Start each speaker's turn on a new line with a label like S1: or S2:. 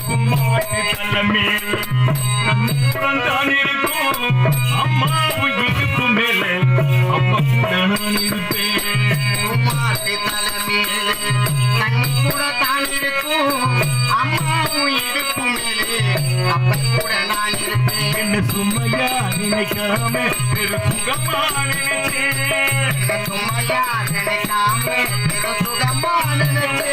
S1: கும்மாட்டி தலைமையில் கண்ணுடன் தான் இருக்கும் அம்மாவும் இடுப்பு மேல அப்பா கூட நான் இருப்பேன்
S2: கும்மாட்டி தலைமையில் கண்ணுட தான் இருக்கும் அம்மாவும் இடுப்பு மேலே அப்பா கூட நான் இருப்பேன்
S1: என்ன சும்மையா நினைக்காம பெரு சுகமா நினைச்சேன்
S2: சும்மையா நினைக்காம சுகமா நினைச்சேன்